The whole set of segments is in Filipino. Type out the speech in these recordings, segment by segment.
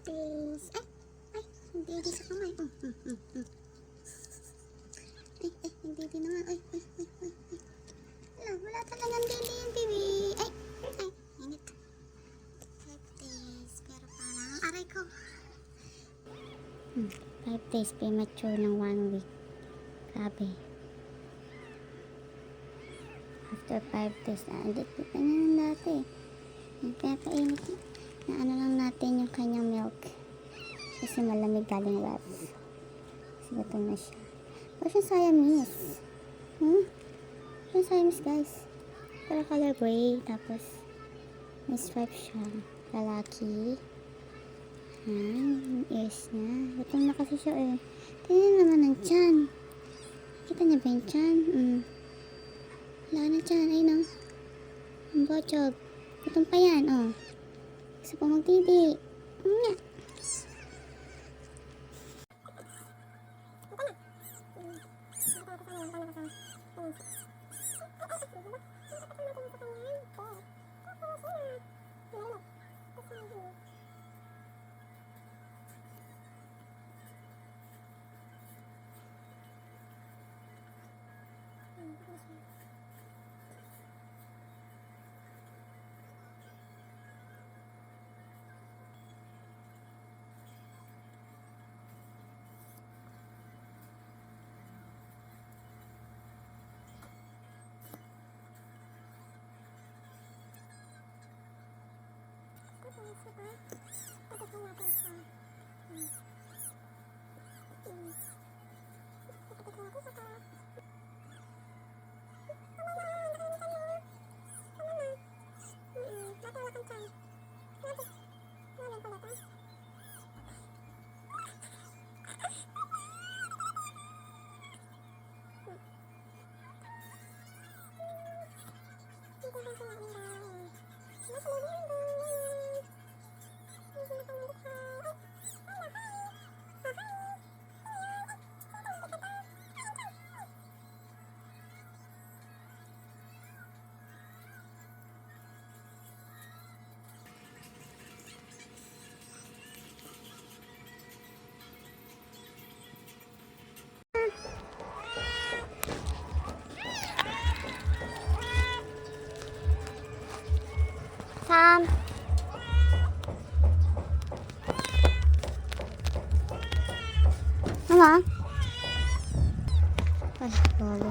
this. Ay, hindi di sa kamay. Hindi naman. Ay. Wala talagang dili yung baby. Ay, init. 5 days, pero parang aray ko. 5 days premature ng 1 week. Grabe. After 5 days, dito na lang dati. Nagpapainit na ano lang natin yung kanyang milk. Kasi malamig galing ref. Kasi gutom na siya. O siya Siamese. Siya Siamese guys. Pero color gray. Tapos may stripe siya. Lalaki. Yung ears niya. Gutom na kasi siya eh. Tingnan naman ang tiyan. Kita niya ba yung tiyan? Wala na tiyan. Ayun o. Ang bochog. Gutom pa yan. Gusto pa magdidi. Nga. Sam. Mama. Ay, bolo.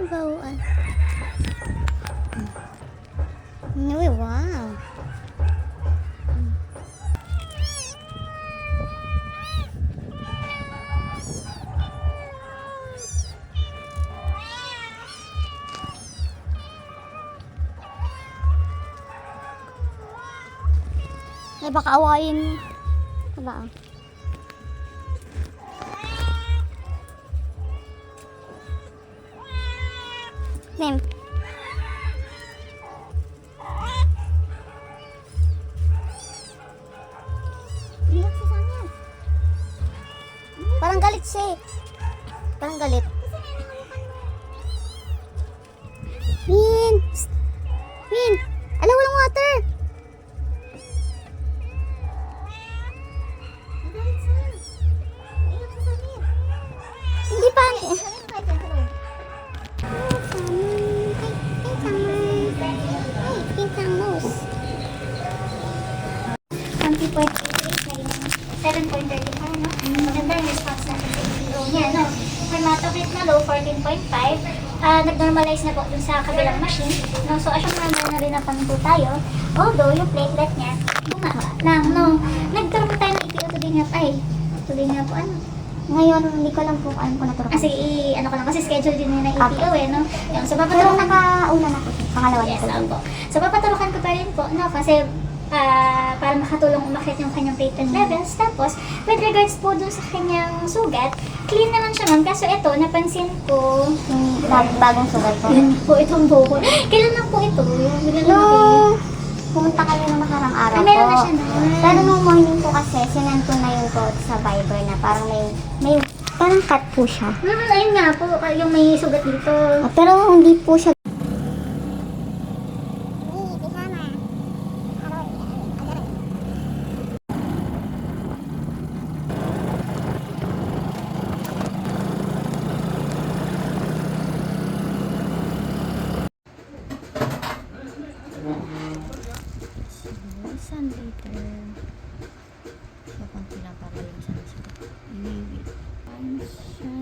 Bawaan. Uy, wow. Ay, baka awayin. Diba? Name. Iyak si Sam yan. Parang galit siya eh. Parang galit. Min! Psst! Min! Ala, walang water! Hindi pa. .7.35 no? Maganda yung response natin sa EPO niya, no? Hematocrit na low, 14.5. Nag-normalize na po dun sa kabilang machine, no? So, asyong normal na rin ang paminto tayo. Although, yung platelet niya, bumaba lang, no? Nagkaroon tayo ng EPO today nga po, ano? Ngayon, hindi ko lang po ano ko naturukan. Kasi, ano ko lang, kasi schedule din nila ng EPO no? Yung, so, Pero nakauna na po. Pangalawa na yes, po. po. So, papaturukan ko pa rin po, no? Kasi, para makatulong umakit yung kanyang platelet levels. Tapos, with regards po dun sa kanyang sugat, clean naman siya ma'am. Kaso ito, napansin ko, Yung bagong sugat po. yun po itong buko. Kailan lang po ito? Yung bigla lumaki. Nung pumunta kami nung nakarang araw Ah, meron po. na siya nun. Pero nung morning po kasi, sinend ko na yun po sa Viber na parang may parang cut po siya. Ayun nga po, yung may sugat dito. Pero hindi po siya. Sunlighter. So, konti lang para yung sunlighter. Iwiwi. Paano siya